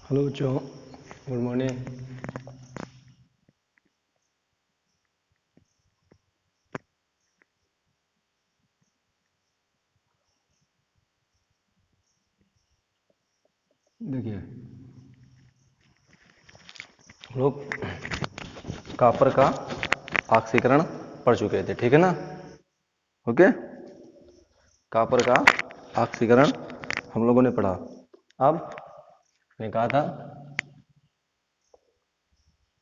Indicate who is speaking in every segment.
Speaker 1: Hello बच्चों, good morning. देखिए, हम लोग कॉपर का ऑक्सीकरण पढ़ चुके थे, ठीक है ना। ओके, कॉपर का ऑक्सीकरण हम लोगों ने पढ़ा। अब मैंने कहा था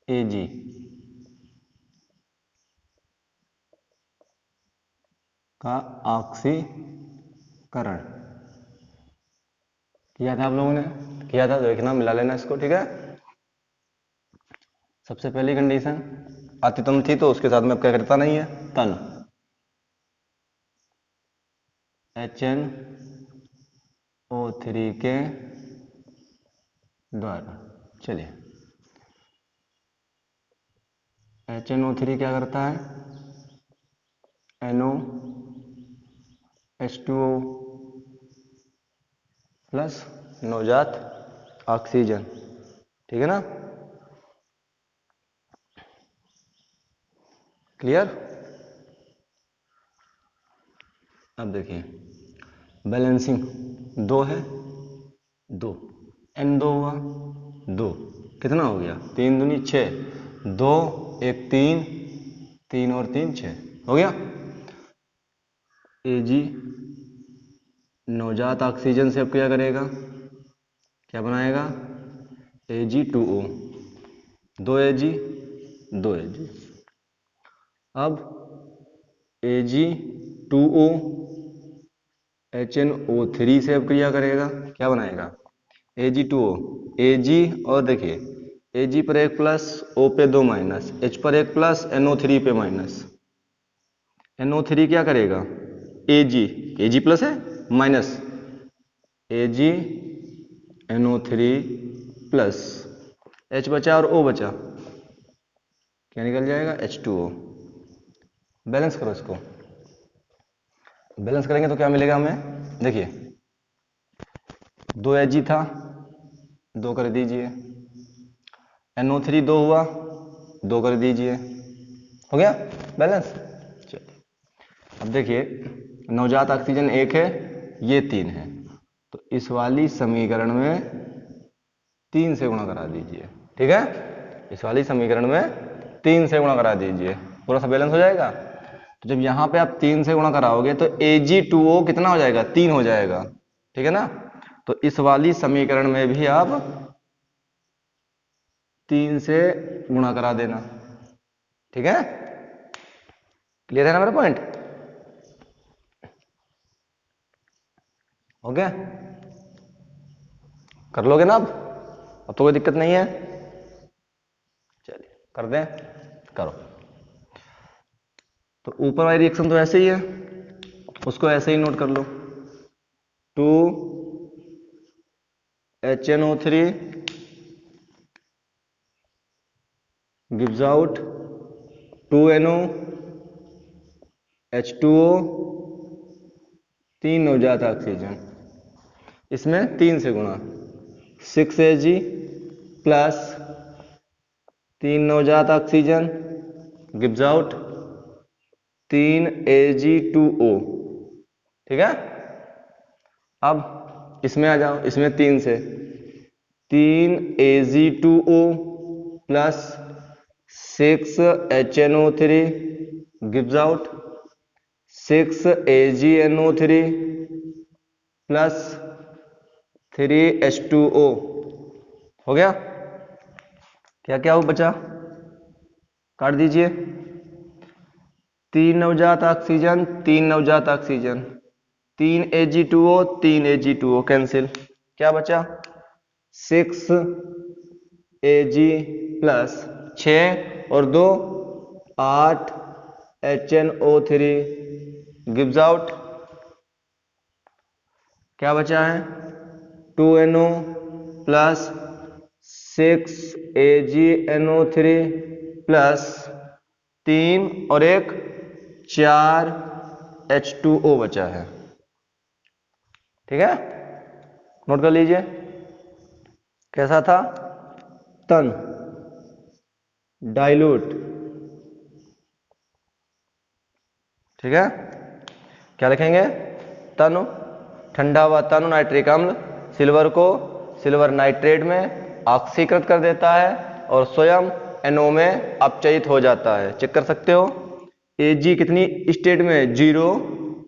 Speaker 1: Ag का ऑक्सीकरण किया था, आप लोगों ने किया था, देखना, मिला लेना इसको, ठीक है। सबसे पहली कंडीशन अतितम थी, तो उसके साथ में अब क्या करता नहीं है, तन HNO3 के द्वारा। चलिए, HNO3 क्या करता है, NOH2O प्लस नवजात ऑक्सीजन, ठीक है ना। क्लियर। अब देखिए, बैलेंसिंग 2 है, 2 N2 हुआ, 2 कितना हो गया, 3 दूनी 6, 2 1 3, 3 और 3 6 हो गया। Ag नवजात ऑक्सीजन से अब क्या करेगा, क्या बनाएगा, Ag2O, 2 Ag 2 Ag। अब Ag2O HNO3 से अब क्रिया करेगा, क्या बनाएगा, Ag2O, Ag, और देखिए Ag पर 1 प्लस, O पे 2 माइनस, H पर 1 प्लस, NO3 पे माइनस। NO3 क्या करेगा, Ag प्लस है minus, Ag NO3 plus, H बचा और O बचा, क्या निकल जाएगा, H2O। बैलेंस करो इसको, बैलेंस करेंगे तो क्या मिलेगा हमें, देखिए 2 Ag था, 2 कर दीजिए, NO3 2 हुआ, 2 कर दीजिए, हो गया बैलेंस। चलिए, अब देखिए नवजात ऑक्सीजन 1 है, ये 3 है, तो इस वाली समीकरण में 3 से गुणा करा दीजिए, ठीक है। इस वाली समीकरण में 3 से गुणा करा दीजिए, पूरा सा बैलेंस हो जाएगा। तो जब यहां पे आप 3 से गुणा कराओगे तो Ag2O कितना हो जाएगा, 3 हो जाएगा, ठीक है ना। तो इस वाली समीकरण में भी आप 3 से गुणा करा देना, ठीक है। क्लियर है ना मेरा पॉइंट, हो गया, कर लोगे ना अब तो कोई दिक्कत नहीं है। चलिए कर दें, करो। तो ऊपर वाली रिएक्शन तो ऐसे ही है, उसको ऐसे ही नोट कर लो, 2 HNO3 gives out 2NO H2O, 3 नवजात ऑक्सीजन, इसमें 3 से गुणा, 6 Ag प्लस 3 नवजात ऑक्सीजन गिव्स आउट 3 Ag2O, ठीक है। अब इसमें आ जाओ, इसमें 3 से 3 Ag2O plus 6 HNO3 gives out 6 AgNO3 plus 3 H2O, हो गया। क्या क्या वो बचा, काट दीजिए, 3 नवजात ऑक्सीजन, 3 नवजात ऑक्सीजन, 3 Ag2O, 3 Ag2O कैंसिल, क्या बचा, 6 Ag प्लस 6 और 2 8 HNO3 गिव्स आउट, क्या बचा है, 2NO प्लस 6 AgNO3 प्लस 3 और 1 4 H2O बचा है, ठीक है। नोट कर लीजिए, कैसा था? तन, डाइल्यूट, ठीक है। क्या लिखेंगे? तनु, ठंडा हुआ तनु नाइट्रिक अम्ल सिल्वर को सिल्वर नाइट्रेट में ऑक्सीकृत कर देता है और स्वयं NO में अपचयित हो जाता है। चेक कर सकते हो। Ag कितनी स्टेट में? 0,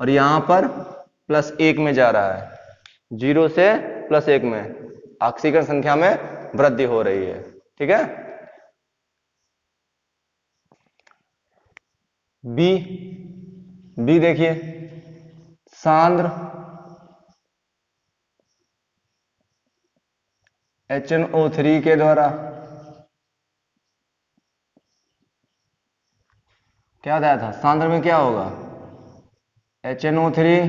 Speaker 1: और यहां पर +1 में जा रहा है। 0 से +1 में ऑक्सीकरण संख्या में वृद्धि हो रही है, ठीक है। बी देखिए, सांद्र HNO3 के द्वारा क्या दिया था? सांद्र में क्या होगा? HNO3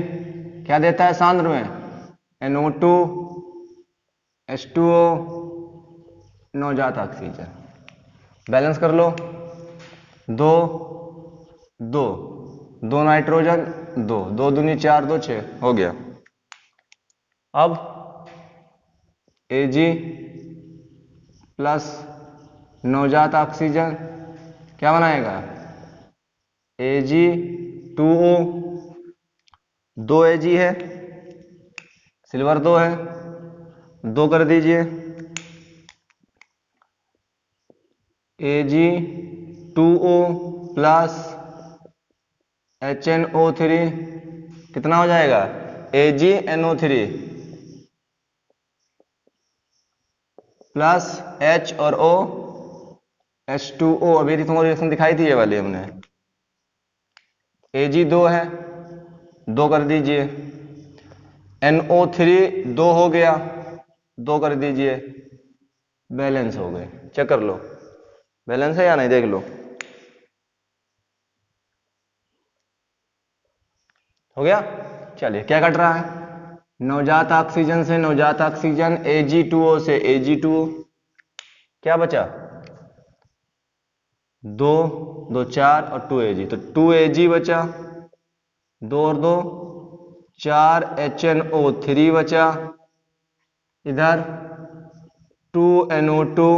Speaker 1: क्या देता है सांद्र में? NO2 H2O नवजात ऑक्सीजन। बैलेंस कर लो। 2 2 2 नाइट्रोजन 2 2 दूनी 4 2 6 हो गया। अब Ag प्लस नवजात ऑक्सीजन क्या बनाएगा? Ag2O, 2 Ag है, सिल्वर 2 है, 2 कर दीजिए। Ag2O प्लस HNO3 कितना हो जाएगा? AgNO3 प्लस H और O H2O। अभी तुमको रिएक्शन दिखाई थी ये वाली हमने। Ag 2 है, 2 कर दीजिए। NO3 2 हो गया, 2 कर दीजिए। बैलेंस हो गए। चेक कर लो बैलेंस है या नहीं, देख लो। हो गया। चलिए क्या कट रहा है? नवजात ऑक्सीजन से नवजात ऑक्सीजन, Ag2O से Ag2O, क्या बचा? 2 2 4 और 2 Ag, तो 2 Ag बचा, 2 और 2 4 HNO3 बचा, इधर 2 NO2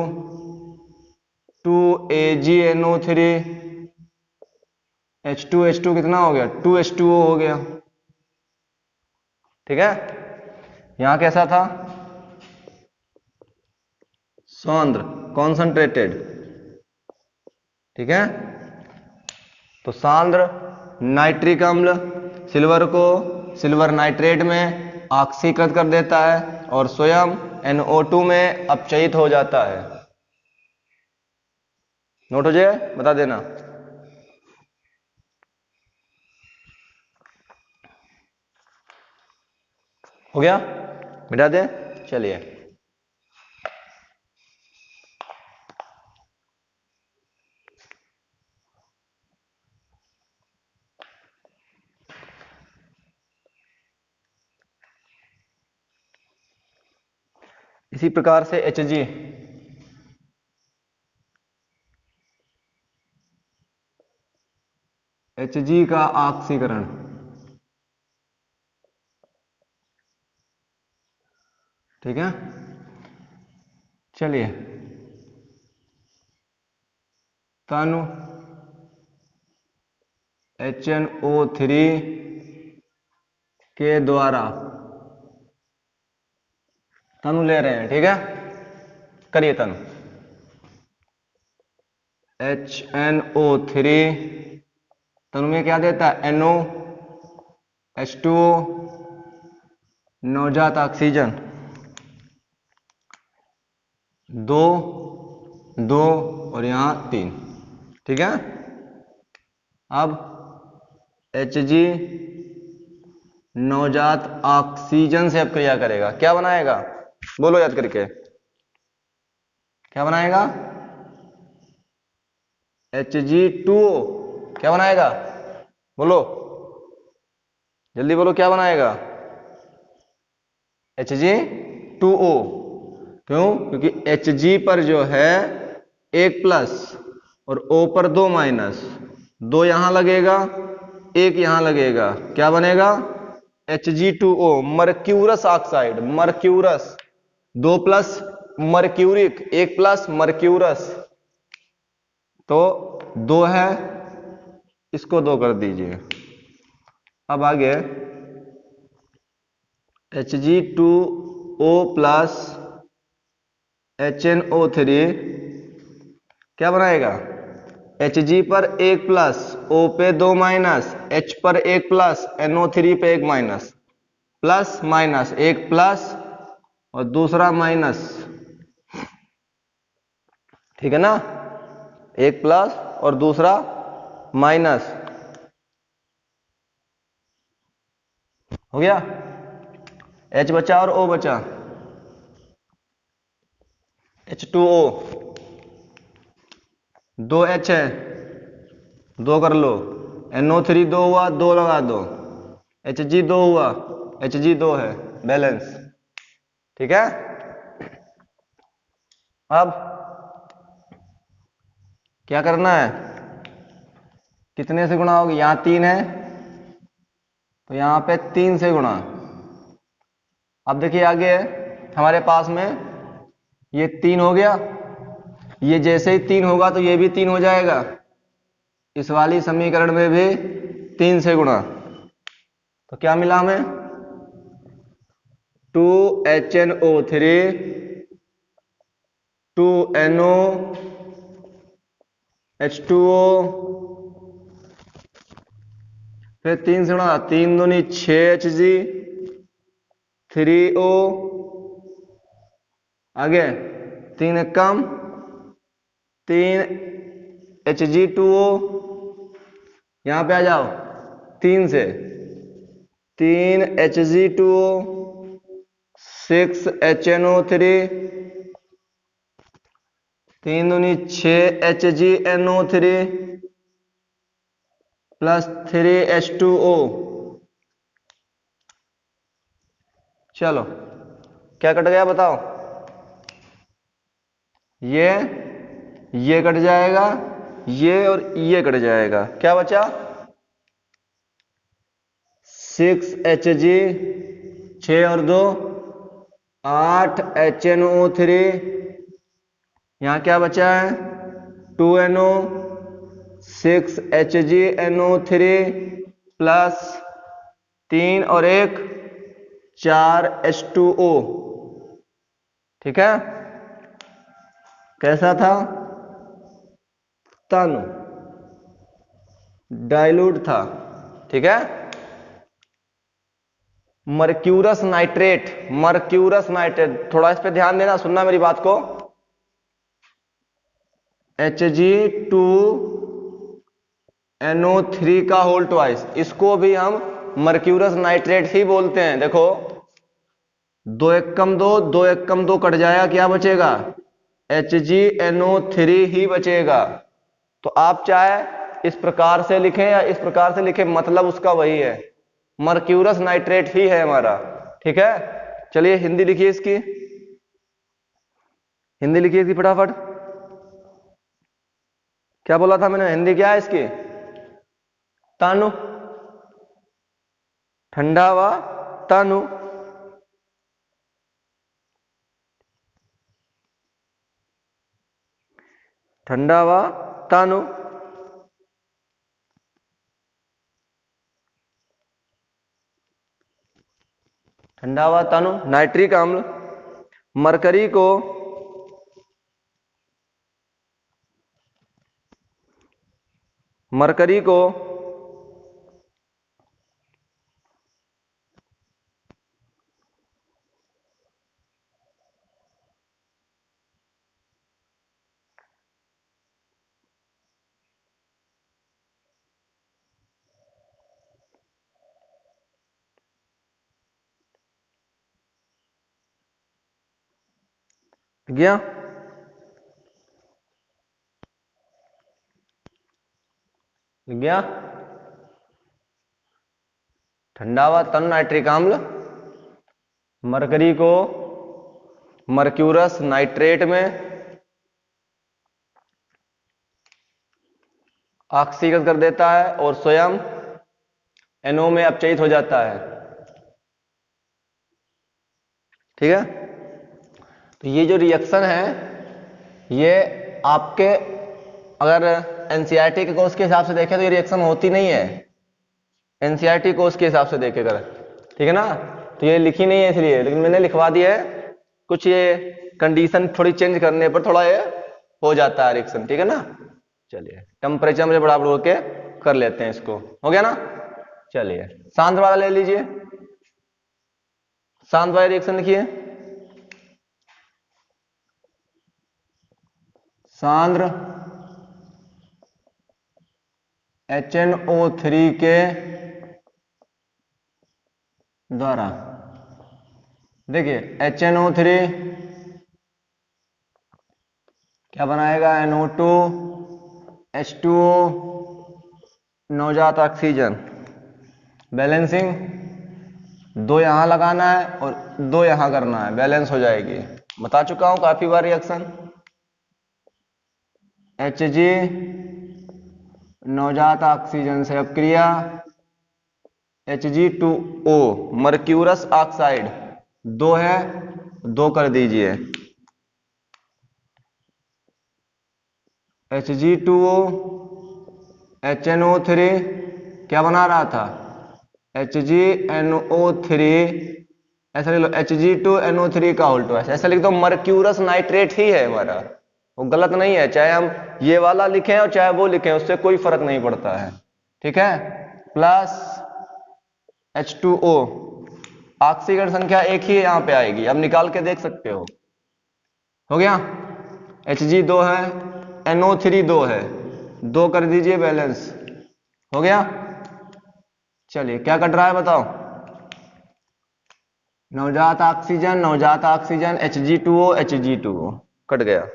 Speaker 1: 2 AgNO3 H2 कितना हो गया? 2 H2O हो गया, ठीक है। यहां कैसा था? सांद्र, कॉन्संट्रेटेड, ठीक है। तो सांद्र नाइट्रिक अम्ल सिल्वर को सिल्वर नाइट्रेट में ऑक्सीकृत कर देता है और स्वयं NO2 में अपचयित हो जाता है। नोट हो जाए, बता देना। हो गया? मिटा दे। चलिए इसी प्रकार से Hg का ऑक्सीकरण, ठीक है। चलिए तनु HNO3 के द्वारा तनु ले रहे हैं, ठीक है। करिए तनु HNO3 तनु में क्या देता है? NO H2O नवजात ऑक्सीजन 2 2 और यहां 3, ठीक है। अब Hg नवजात ऑक्सीजन से अब क्रिया करेगा, क्या बनाएगा? बोलो याद करके, क्या बनाएगा? Hg2O क्या बनाएगा? बोलो जल्दी बोलो, क्या बनाएगा? Hg2O। क्यों? क्योंकि Hg पर जो है 1 प्लस और O पर 2 माइनस, 2 यहां लगेगा 1 यहां लगेगा, क्या बनेगा? Hg2O mercurous oxide, mercurous 2 plus mercuric, 1 plus mercurous, तो 2 है, इसको 2 कर दीजिए। अब आगे Hg2O प्लस HNO3 क्या बनाएगा? Hg पर 1 प्लस, O पे 2 माइनस, H पर 1 प्लस, NO3 पे 1 माइनस, प्लस माइनस, एक प्लस और दूसरा माइनस, ठीक है ना? एक प्लस और दूसरा माइनस, हो गया? H बचा और O बचा, H2O, 2 H है, 2 कर लो, NO3 2 हुआ, 2 लगा दो, Hg 2 हुआ, Hg 2 है, बैलेंस, ठीक है? अब क्या करना है? कितने से गुणा होगी? यहां 3 है तो यहां पे 3 से गुणा। अब देखिए आगे हमारे पास में ये 3 हो गया, ये जैसे ही 3 होगा तो ये भी 3 हो जाएगा, इस वाली समीकरण में भी 3 से गुणा, तो क्या मिला हमें? 2HNO3 2NO H2O, फिर 3 से गुणा, 3 दूनी 6Hg 3O, आगे 3 एक कम, 3 Hg2O, यहां पे आ जाओ 3 से, 3 Hg2O 6 HNO3, 3 दूनी 6 HgNO3 प्लस 3H2O। चलो क्या कट गया बताओ? ये कट जाएगा, ये और ये कट जाएगा, क्या बचा? 6Hg, 6 और 2 8 HNO3, यहां क्या बचा है? 2NO 6HgNO3 प्लस 3 और 1 4H2O, ठीक है? कैसा था? तनु, डाइल्यूट था, ठीक है? मर्क्यूरस नाइट्रेट, मर्क्यूरस नाइट्रेट, थोड़ा इस पे ध्यान देना, सुनना मेरी बात को। Hg2NO3 का होल ट्वाइस, इसको भी हम मर्क्यूरस नाइट्रेट ही बोलते हैं। देखो 2 एक कम 2, 2 एक कम 2 कट जाएगा, क्या बचेगा? HgNO3 ही बचेगा। तो आप चाहे इस प्रकार से लिखें या इस प्रकार से लिखें, मतलब उसका वही है, मर्क्यूरस नाइट्रेट ही है हमारा, ठीक है? चलिए हिंदी लिखिए इसकी, हिंदी लिखिए इसकी फटाफट। क्या बोला था मैंने? हिंदी क्या है इसकी? तानु, ठंडा व तानु, ठंडा व तानु, ठंडा व तानु, नाइट्रिक अम्ल, मरकरी को गया, गया, ठंडा व तनु नाइट्रिक अम्ल मरकरी को मर्क्यूरस नाइट्रेट में ऑक्सीकृत कर देता है और स्वयं NO में अपचयित हो जाता है, ठीक है? तो ये जो रिएक्शन है ये आपके अगर एनसीईआरटी के कोर्स के हिसाब से देखें तो ये रिएक्शन होती नहीं है, एनसीईआरटी कोर्स के हिसाब से देखे कर, ठीक है ना। तो ये लिखी नहीं है इसलिए, लेकिन मैंने लिखवा दिया है। कुछ ये कंडीशन थोड़ी चेंज करने पर थोड़ा ये हो जाता है रिएक्शन, ठीक है ना। चलिए टेम्परेचर में बराबर होके कर लेते हैं इसको, हो गया ना। चलिए शांत वाला ले लीजिए, शांत वाला रिएक्शन लिखिए। सांद्र HNO3 के द्वारा, देखिए HNO3 क्या बनाएगा, NO2 H2O, नवजात ऑक्सीजन, बैलेंसिंग, 2 यहां लगाना है और 2 यहां करना है, बैलेंस हो जाएगी। बता चुका हूं काफी बार रिएक्शन। Hg नवजात ऑक्सीजन से अपक्रिया Hg2O, मर्क्यूरस ऑक्साइड 2 है, 2 कर दीजिए। Hg2O HNO3 क्या बना रहा था, HgNO3, ऐसा लिख लो Hg2NO3 का उल्टा, ऐसा लिख दो, मर्क्यूरस नाइट्रेट ही है हमारा, वो गलत नहीं है। चाहे हम ये वाला लिखें और चाहे वो लिखें, उससे कोई फर्क नहीं पड़ता है, ठीक है। प्लस H2O, ऑक्सीजन संख्या एक ही यहां पे आएगी, अब निकाल के देख सकते हो गया। Hg 2 है, NO3 2 है, 2 कर दीजिए, बैलेंस हो गया। चलिए क्या कट रहा है बताओ, नवजात ऑक्सीजन Hg2O Hg2O कट गया,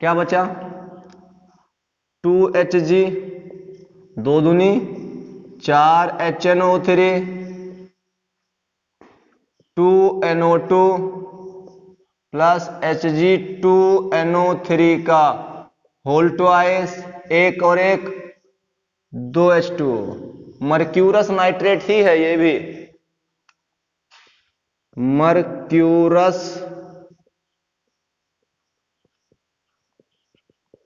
Speaker 1: क्या बचा 2Hg, 2 दूनी 4 HNO3, 2NO2 प्लस Hg2NO3 का होल ट्वाइस, 1 और 1 2H2O, मर्क्यूरस नाइट्रेट ही है, ये भी मर्क्यूरस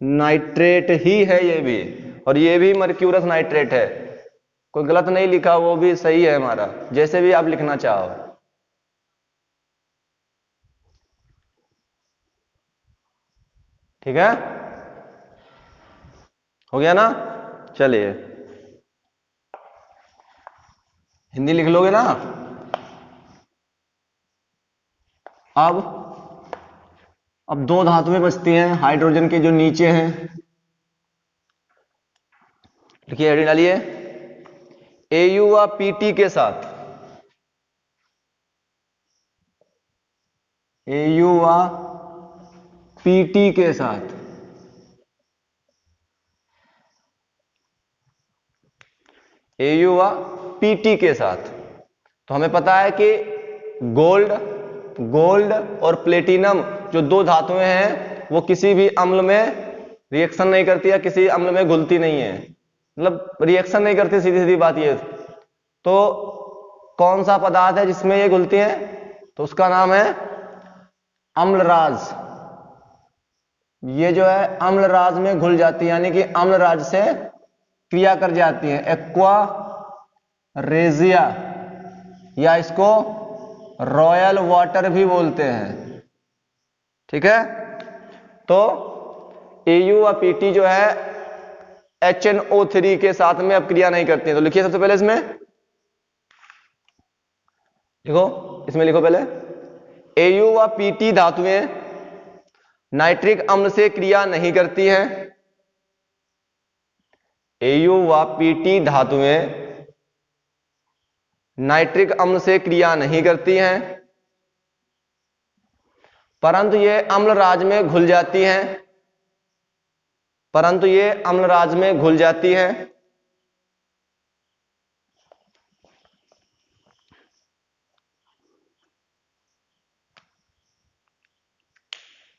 Speaker 1: नाइट्रेट ही है ये भी, और ये भी मर्क्यूरस नाइट्रेट है, कोई गलत नहीं लिखा, वो भी सही है हमारा, जैसे भी आप लिखना चाहो। ठीक है, हो गया ना। चलिए हिंदी लिख लोगे ना। अब 2 धातुएं बचती हैं हाइड्रोजन के जो नीचे हैं, लिखिए हेडिंग डालिए, Au व Pt के साथ, Au व Pt के साथ Au व Pt के साथ, तो हमें पता है कि गोल्ड और प्लेटिनम जो 2 धातुएं हैं वो किसी भी अम्ल में रिएक्शन नहीं करती है, किसी अम्ल में घुलती नहीं है, मतलब रिएक्शन नहीं करती, सीधी सीधी बात ये। तो कौन सा पदार्थ है जिसमें ये घुलती है, तो उसका नाम है अम्लराज। ये जो है अम्लराज में घुल जाती है, यानी कि अम्लराज से क्रिया कर जाती है, एक्वा रेजिया, या इसको रॉयल वाटर भी बोलते हैं, ठीक है। तो Au व Pt जो है HNO3 के साथ में अब क्रिया नहीं करती है, तो लिखिए सबसे पहले इसमें लिखो, इसमें लिखो पहले, Au व Pt धातुएं नाइट्रिक अम्ल से क्रिया नहीं करती हैं, Au व Pt धातुएं नाइट्रिक अम्ल से क्रिया नहीं करती हैं, परंतु ये अम्लराज में घुल जाती हैं, परंतु ये अम्लराज में घुल जाती हैं।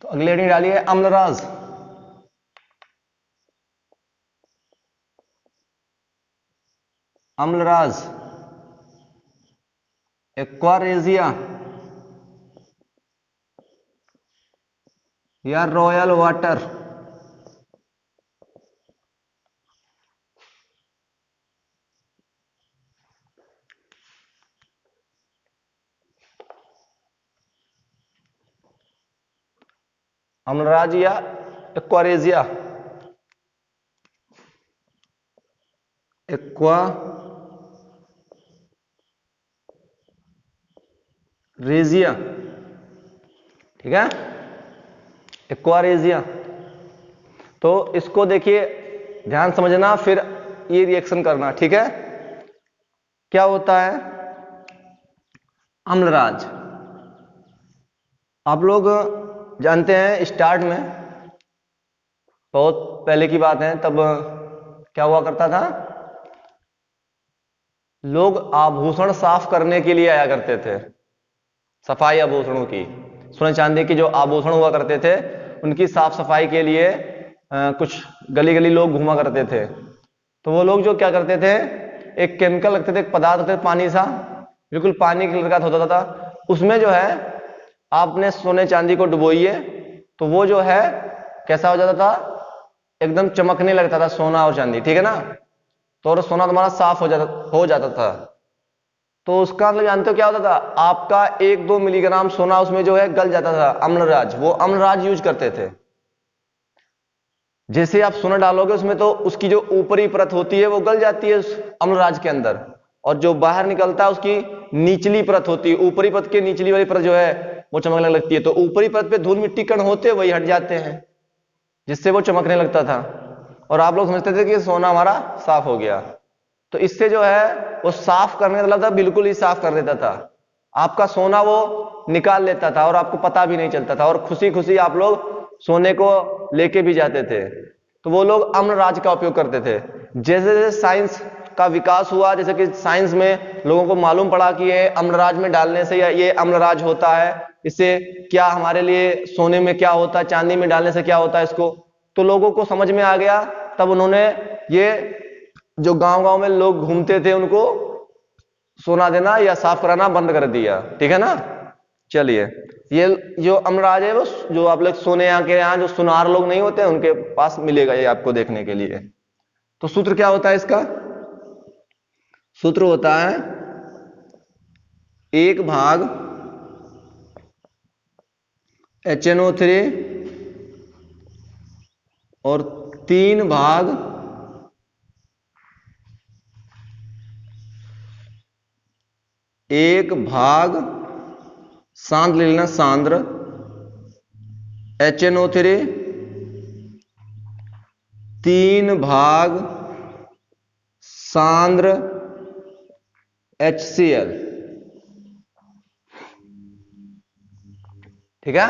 Speaker 1: तो अगली हेडिंग डालिए, अम्लराज। अम्लराज एक्वा रेजिया, या रॉयल वाटर। अम्लराज या एक्वारेजिया। एक्वा रेजिया, ठीक है, एक्वारेजिया। तो इसको देखिए, ध्यान समझना, फिर ये रिएक्शन करना, ठीक है। क्या होता है अम्लराज? आप लोग जानते हैं स्टार्ट में, बहुत पहले की बात है, तब क्या हुआ करता था, लोग आभूषण साफ करने के लिए आया करते थे, सफाई आभूषणों की, सोने चांदी की जो आभूषण हुआ करते थे उनकी साफ सफाई के लिए कुछ गली गली लोग घूमा करते थे। तो वो लोग जो क्या करते थे, एक केमिकल रखते थे, एक पदार्थ रखते थे, पानी सा, बिल्कुल पानी कलर का होता था, उसमें जो है आपने सोने चांदी को डुबोइए तो वो जो है कैसा हो जाता था, एकदम चमकने लगता था सोना और चांदी, ठीक है ना। तो और सोना तुम्हारा साफ हो जाता था। तो उसका मतलब जानते हो क्या होता था, आपका 1-2 मिलीग्राम सोना उसमें जो है गल जाता था। अम्लराज, वो अम्लराज यूज करते थे। जैसे आप सोना डालोगे उसमें तो उसकी जो ऊपरी परत होती है वो गल जाती है उस अम्लराज के अंदर, और जो बाहर निकलता है उसकी निचली परत होती है, ऊपरी परत के निचली वाली परत जो है वो चमकने लगती है। तो ऊपरी परत पे धूल मिट्टी कण होते वही हट जाते हैं, जिससे वो चमकने लगता था, और आप लोग समझते थे कि सोना हमारा साफ हो गया। तो इससे जो है वो साफ करने का मतलब था, बिल्कुल ही साफ कर देता था, आपका सोना वो निकाल लेता था और आपको पता भी नहीं चलता था, और खुशी खुशी आप लोग सोने को लेके भी जाते थे। तो वो लोग अम्लराज का उपयोग करते थे। जैसे जैसे साइंस का विकास हुआ, जैसे कि साइंस में लोगों को मालूम पड़ा कि ये अम्लराज में डालने से या ये अम्लराज होता है, इससे क्या हमारे लिए सोने में क्या होता है, चांदी में डालने से क्या होता है इसको, तो लोगों को समझ में आ गया। तब उन्होंने ये जो गांव गांव में लोग घूमते थे उनको सोना देना या साफ कराना बंद कर दिया, ठीक है ना। चलिए, ये जो अम्लराज है वो जो आप लोग सोने के यहाँ जो सुनार लोग नहीं होते उनके पास मिलेगा ये आपको देखने के लिए। तो सूत्र क्या होता है इसका? सूत्र होता है 1 HNO3 और 3 सांद्र ले लेना, सांद्र HNO3, 3 सांद्र HCl, ठीक है।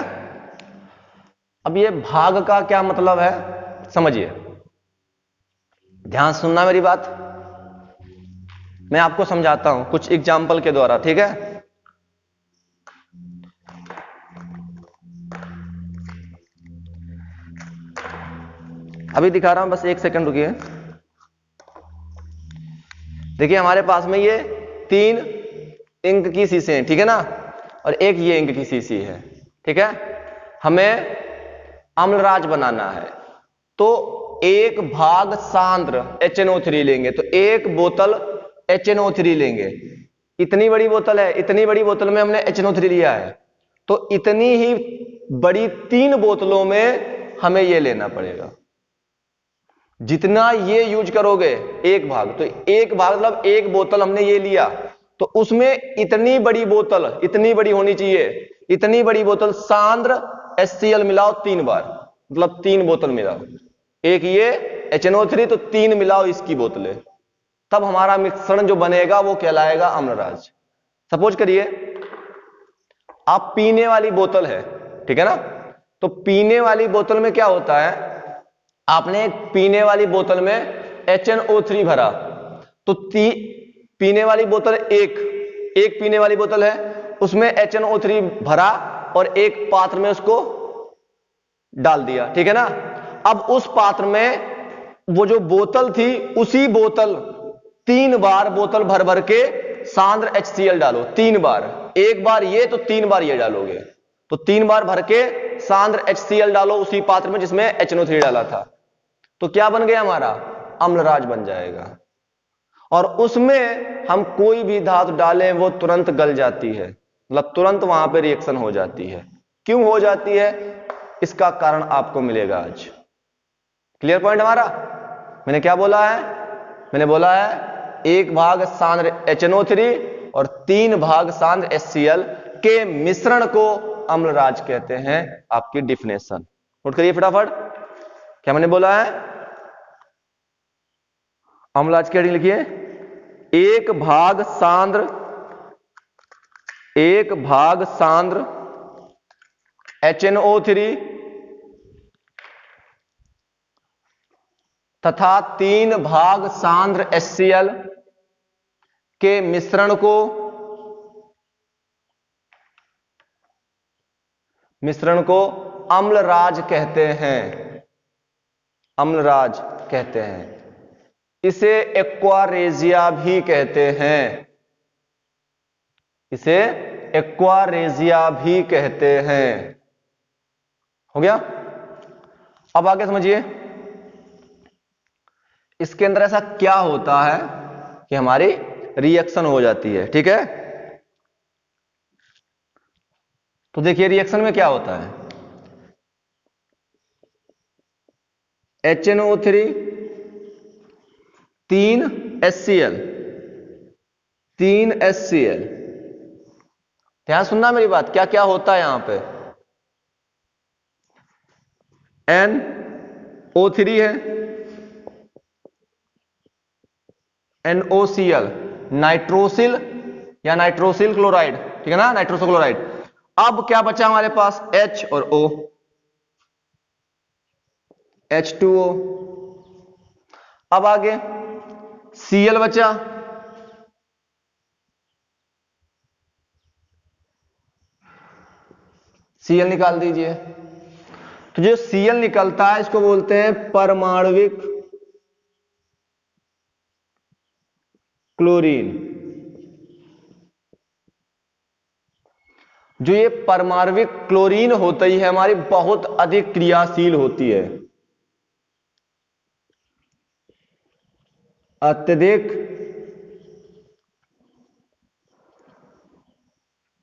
Speaker 1: अब ये भाग का क्या मतलब है समझिए, ध्यान सुनना मेरी बात, मैं आपको समझाता हूं कुछ एग्जाम्पल के द्वारा, ठीक है। अभी दिखा रहा हूं, बस 1 सेकंड रुकिए। देखिए हमारे पास में ये 3 इंक की शीशी हैं, ठीक है ना, और एक ये इंक की शीशी है, ठीक है। हमें अम्लराज बनाना है, तो 1 सांद्र HNO3 लेंगे, तो 1 बोतल HNO3 लेंगे। इतनी बड़ी बोतल है, इतनी बड़ी बोतल में हमने HNO3 लिया है, तो इतनी ही बड़ी 3 बोतलों में हमें ये लेना पड़ेगा। जितना ये यूज करोगे 1 भाग, तो 1 भाग मतलब 1 बोतल हमने ये लिया, तो उसमें इतनी बड़ी बोतल, इतनी बड़ी होनी चाहिए, इतनी बड़ी बोतल सांद्र HCl मिलाओ 3 बार, मतलब 3 बोतल मिलाओ, एक ये HNO3 तो 3 मिलाओ इसकी बोतलें, तब हमारा मिश्रण जो बनेगा वो कहलाएगा अम्लराज। सपोज करिए आप पीने वाली बोतल है, ठीक है ना, तो पीने वाली बोतल में क्या होता है, आपने एक पीने वाली बोतल में HNO3 भरा, तो पीने वाली बोतल एक पीने वाली बोतल है, उसमें HNO3 भरा और एक पात्र में उसको डाल दिया, ठीक है ना। अब उस पात्र में वो जो बोतल थी, उसी बोतल 3 बार बोतल भर भर के सांद्र HCl डालो, 3 बार, 1 बार ये तो 3 बार ये डालोगे, तो 3 बार भर के सांद्र HCl डालो उसी पात्र में जिसमें HNO3 डाला था, तो क्या बन गया हमारा? अम्लराज बन जाएगा। और उसमें हम कोई भी धातु डालें वो तुरंत गल जाती है, मतलब तुरंत वहां पे रिएक्शन हो जाती है। क्यों हो जाती है, इसका कारण आपको मिलेगा आज। क्लियर पॉइंट हमारा? मैंने क्या बोला है? मैंने बोला है 1 भाग सांद्र HNO3 और 3 भाग सांद्र HCl के मिश्रण को अम्लराज कहते हैं। आपकी डिफिनेशन नोट करिए फटाफट। क्या मैंने बोला है? अम्लराज की हेडिंग लिखिए, 1 भाग सांद्र HNO3 तथा 3 भाग सांद्र HCl के मिश्रण को अम्लराज कहते हैं। अम्लराज कहते हैं। इसे एक्वारेजिया भी कहते हैं। इसे एक्वारेजिया भी कहते हैं। हो गया? अब आगे समझिए, इसके अंदर ऐसा क्या होता है कि हमारी रिएक्शन हो जाती है। ठीक है, तो देखिए रिएक्शन में क्या होता है। HNO3 3 HCl, ध्यान सुनना मेरी बात, क्या क्या होता है यहां पे। NO3 है, NOCl नाइट्रोसिल या नाइट्रोसिल क्लोराइड, ठीक है ना, नाइट्रोसिल क्लोराइड। अब क्या बचा हमारे पास? H और O, H2O। अब आगे Cl बचा, Cl निकाल दीजिए। तो जो Cl निकलता है इसको बोलते हैं परमाणविक क्लोरीन। जो ये परमाणविक क्लोरीन होती है हमारी बहुत अधिक क्रियाशील होती है, अत्यधिक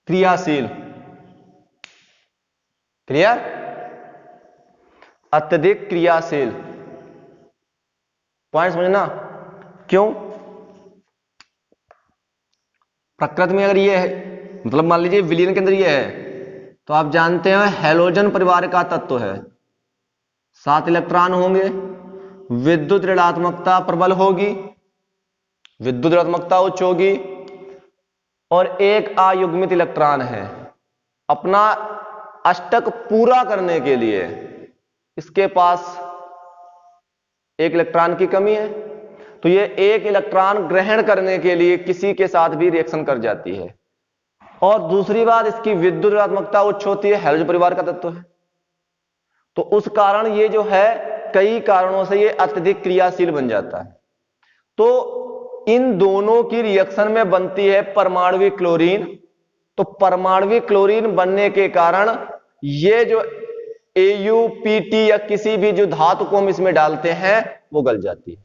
Speaker 1: क्रियाशील। क्लियर? अत्यधिक क्रियाशील। पॉइंट समझना क्यों? प्रकृति में अगर ये है, मतलब मान लीजिए विलीन के अंदर ये है, तो आप जानते हैं हैलोजन परिवार का तत्व है, 7 इलेक्ट्रॉन होंगे, विद्युत ऋणात्मकता प्रबल होगी, विद्युत ऋणात्मकता उच्च होगी, और एक अयुग्मित इलेक्ट्रॉन है। अपना अष्टक पूरा करने के लिए इसके पास एक इलेक्ट्रॉन की कमी है, तो ये एक इलेक्ट्रॉन ग्रहण करने के लिए किसी के साथ भी रिएक्शन कर जाती है। और दूसरी बात, इसकी विद्युत ऋणात्मकता उच्च होती है, हैलोजन परिवार का तत्व है, तो उस कारण ये जो है कई कारणों से ये अत्यधिक क्रियाशील बन जाता है। तो इन दोनों की रिएक्शन में बनती है परमाणविक क्लोरीन। तो परमाणविक क्लोरीन बनने के कारण ये जो AuPT या किसी भी जो धातु को हम इसमें डालते हैं वो गल जाती है।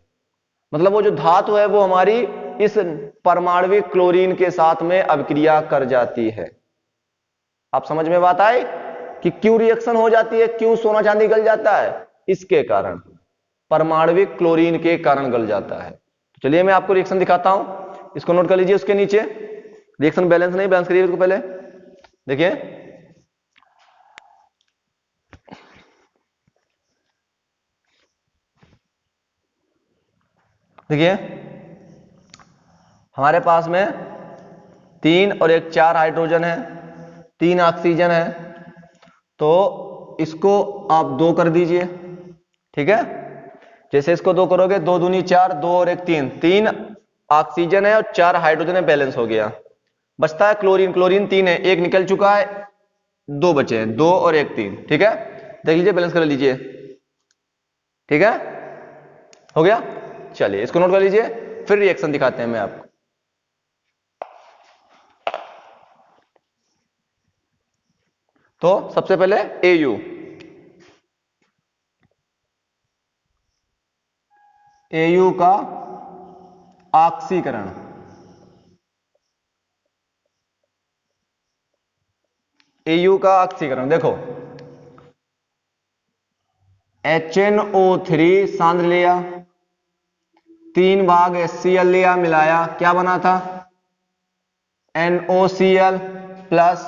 Speaker 1: मतलब वो जो धातु है वो हमारी इस परमाणविक क्लोरीन के साथ में अभिक्रिया कर जाती है। आप समझ में बात आई कि क्यों रिएक्शन हो जाती है, क्यों सोना चांदी गल जाता है? इसके कारण, परमाणविक क्लोरीन के कारण गल जाता है। तो चलिए मैं आपको रिएक्शन दिखाता हूं, इसको नोट कर लीजिए। उसके नीचे रिएक्शन बैलेंस नहीं, बैलेंस करिए इसको पहले। देखिए देखिए हमारे पास में 3 और 1 4 हाइड्रोजन है, 3 ऑक्सीजन है, तो इसको आप 2 कर दीजिए। ठीक है, जैसे इसको 2 करोगे, 2 दूनी 4, 2 और 1 3, 3 ऑक्सीजन है और 4 हाइड्रोजन है, बैलेंस हो गया। बचता है क्लोरीन, क्लोरीन 3 है, 1 निकल चुका है, 2 बचे हैं, 2 और 1 3। ठीक है, देख लीजिए, बैलेंस कर लीजिए। ठीक है, हो गया। चलिए इसको नोट कर लीजिए, फिर रिएक्शन दिखाते हैं मैं आपको। तो सबसे पहले एयू, एयू का ऑक्सीकरण, एयू का ऑक्सीकरण देखो, HNO3 सांद्र लिया, 3 भाग HCl लिया, मिलाया, क्या बना था? NOCl प्लस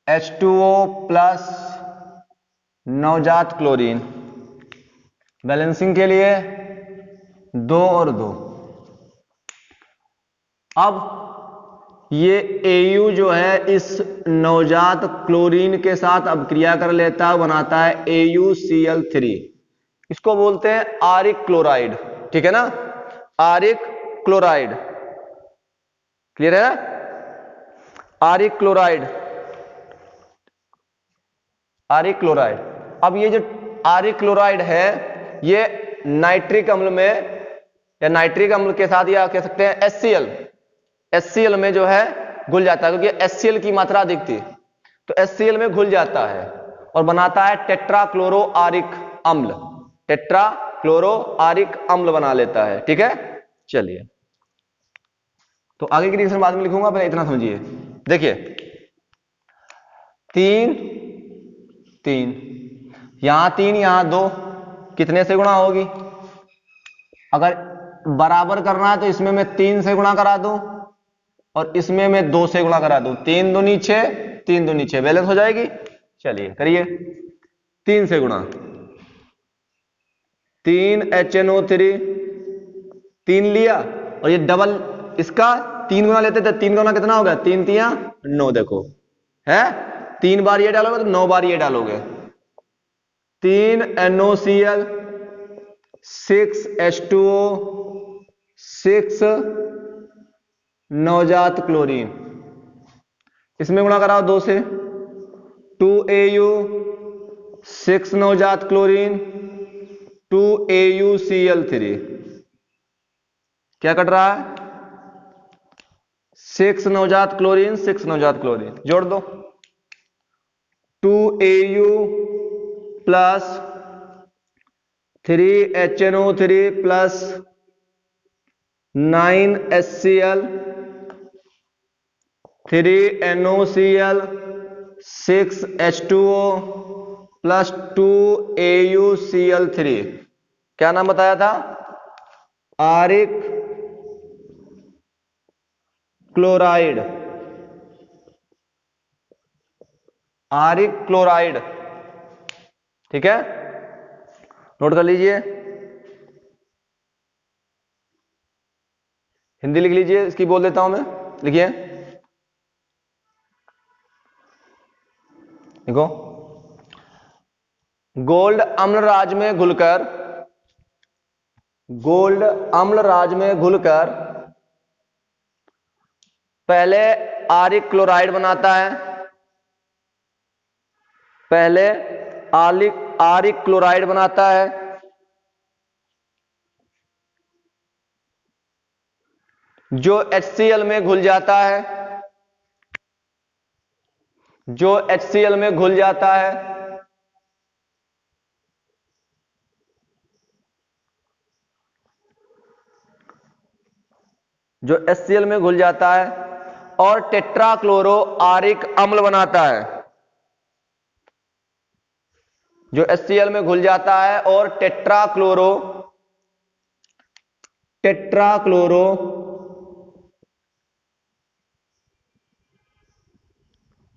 Speaker 1: H2O प्लस नवजात क्लोरीन। बैलेंसिंग के लिए 2 और 2। अब ये Au जो है इस नवजात क्लोरीन के साथ अपक्रिया कर लेता है, बनाता है AuCl3। इसको बोलते हैं आरिक क्लोराइड, ठीक है ना? आरिक क्लोराइड, क्लियर है? आरिक क्लोराइड, आरिक क्लोराइड। अब ये जो आरिक क्लोराइड है ये नाइट्रिक अम्ल में या नाइट्रिक अम्ल के साथ या कह सकते हैं HCl में जो है घुल जाता है, क्योंकि HCl की मात्रा अधिक थी तो HCl में घुल जाता है और बनाता है टेट्राक्लोरो आरिक अम्ल, टेट्राक्लोरो आरिक अम्ल बना लेता है, ठीक है? चलिए, तो आगे की रिएक्शन बाद में लिखूंगा, पहले इतना समझिए। देखिए 3 3, यहां 3 यहां 2, कितने से गुणा होगी? अगर बराबर करना है तो इसमें मैं 3 से गुणा करा दूं और इसमें मैं 2 से गुणा करा दूं, 3 दूनी 6, 3 दूनी 6, बैलेंस हो जाएगी। चलिए करिए, 3 से गुणा, 3 HNO3, 3 लिया और ये डबल इसका 3 गुना लेते थे, 3 गुना कितना होगा? 3 3 9, देखो है, 3 बार ये डालोगे तो 9 बार ये डालोगे, 3 NOCl, 6 H2O, 6 नवजात क्लोरीन, इसमें गुणा कराओ 2 से, 2 AU, 6 नवजात क्लोरीन, 2 AuCl3, क्या कट रहा है? 6 नवजात क्लोरीन, 6 नवजात क्लोरीन, जोड़ दो, 2 AU plus 3 HNO3 plus 9 HCl, 3 NOCl, 6 H2O plus 2 AuCl3, क्या नाम बताया था? आरिक क्लोराइड, आरिक क्लोराइड, ठीक है? नोट कर लीजिए, हिंदी लिख लीजिए, इसकी बोल देता हूं मैं, लिखिए, देखो, गोल्ड अम्ल राज में घुलकर, गोल्ड अम्ल राज में घुलकर पहले आरिक क्लोराइड बनाता है, पहले आरिक क्लोराइड बनाता है, जो HCl में घुल जाता है, जो HCl में घुल जाता है, जो HCl में घुल जाता है और टेट्राक्लोरो आरिक अम्ल बनाता है, जो HCl में घुल जाता है और टेट्राक्लोरो टेट्राक्लोरो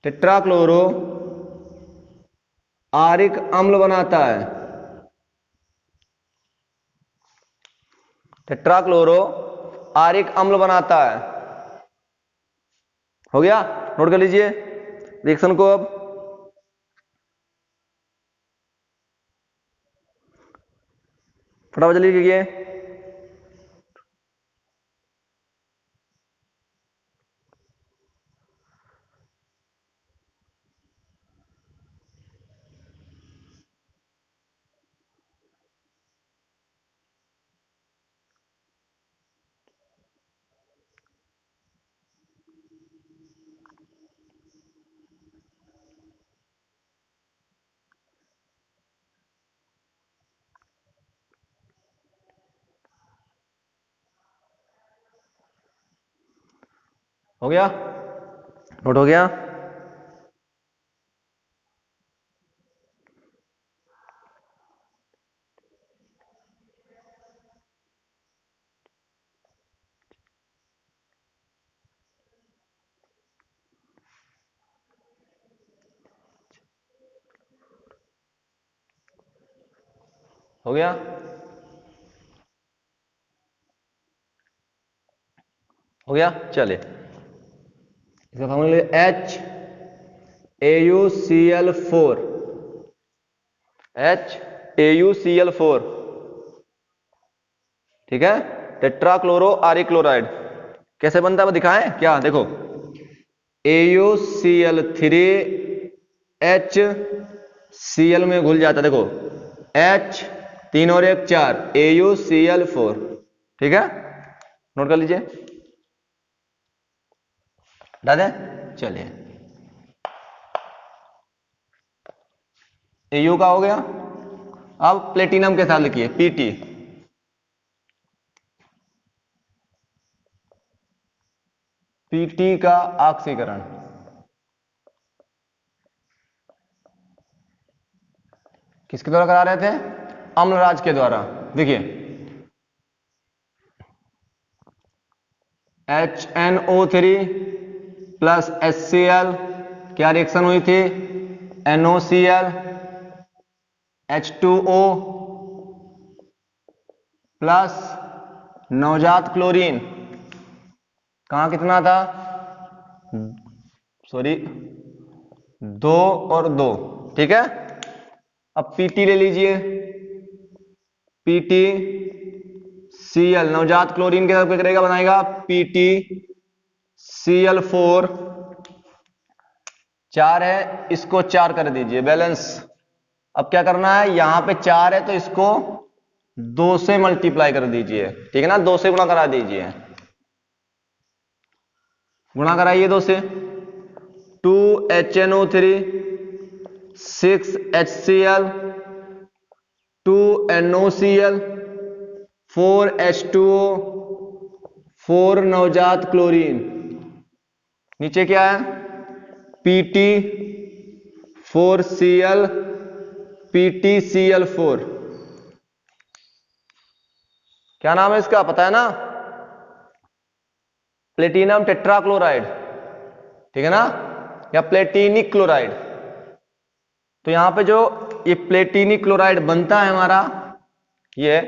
Speaker 1: टेट्राक्लोरो आरिक अम्ल बनाता है, टेट्राक्लोरो आरिक अम्ल बनाता है। हो गया? नोट कर लीजिए रिएक्शन को। अब फटाफट जल्दी कीजिए। हो गया, नोट हो गया। हो गया, हो गया। चलिए इसका फॉर्मूला HAuCl4, HAuCl4, ठीक है, टेट्राक्लोरो आरी क्लोराइड। कैसे बनता है वो दिखाएं क्या? देखो, AuCl3 HCl में घुल जाता है, देखो H 3 और 1 4, AuCl4, ठीक है, नोट कर लीजिए, हटा दें। चलिए Au का हो गया। अब प्लेटिनम के साथ लिखिए Pt, Pt का ऑक्सीकरण किसके द्वारा करा रहे थे? अम्लराज के द्वारा। देखिए HNO3 प्लस HCl, क्या रिएक्शन हुई थी? NOCl H2O प्लस नवजात क्लोरीन, कहां कितना था? सॉरी, 2 और 2, ठीक है। अब Pt ले लीजिए, PtCl नवजात क्लोरीन के साथ क्या करेगा? बनाएगा PtCl4, 4 है, इसको 4 कर दीजिए, बैलेंस। अब क्या करना है? यहां पे 4 है तो इसको 2 से मल्टीप्लाई कर दीजिए, ठीक है ना, 2 से गुणा करा दीजिए, गुणा कराइए 2 से। 2HNO3, 6HCl, 2NOCl, 4H2O, 4 नवजात क्लोरीन, नीचे क्या है? PT4Cl, PTCl4, क्या नाम है इसका? पता है ना? प्लेटिनम टेट्राक्लोराइड, ठीक है ना, या प्लेटिनिक क्लोराइड। तो यहां पे जो ये प्लेटिनिक क्लोराइड बनता है हमारा, ये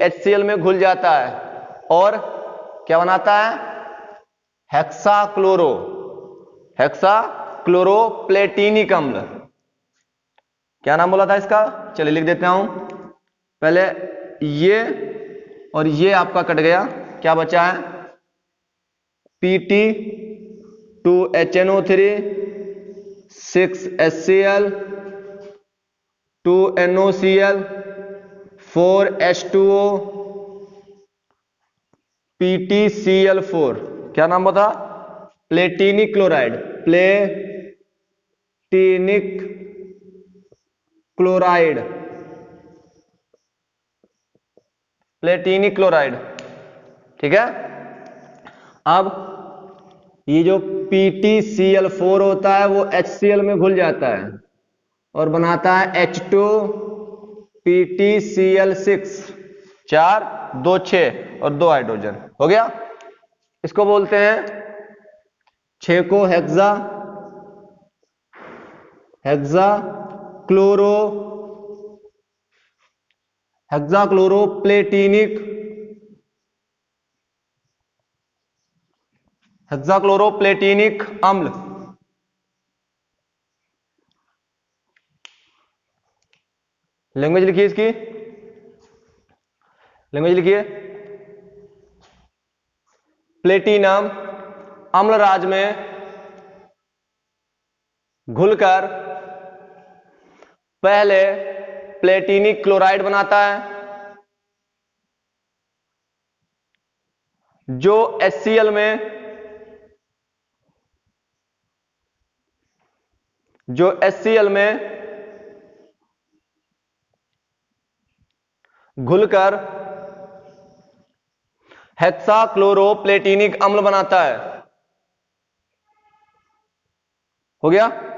Speaker 1: HCl में घुल जाता है और क्या बनाता है? हेक्साक्लोरोप्लेटिनिक अम्ल। क्या नाम बोला था इसका? चलिए लिख देता हूं, पहले ये और ये आपका कट गया, क्या बचा है? PT2HNO3, 6HCl, 2NOCl, 4H2O, PTCl4, क्या नाम बता? प्लेटिनिक क्लोराइड, प्लेटिनिक क्लोराइड, प्लेटिनिक क्लोराइड, ठीक है। अब ये जो PTCl4 होता है वो HCl में घुल जाता है और बनाता है H2PTCl6, 4 2 6 और 2 हाइड्रोजन, हो गया। इसको बोलते हैं 6 को हेक्साक्लोरोप्लेटिनिक अम्ल। लैंग्वेज लिखिए इसकी, लैंग्वेज लिखिए, प्लेटिनम अम्लराज में घुलकर पहले प्लेटिनिक क्लोराइड बनाता है, जो HCl में घुलकर हेक्साक्लोरोप्लेटिनिक अम्ल बनाता है। हो गया।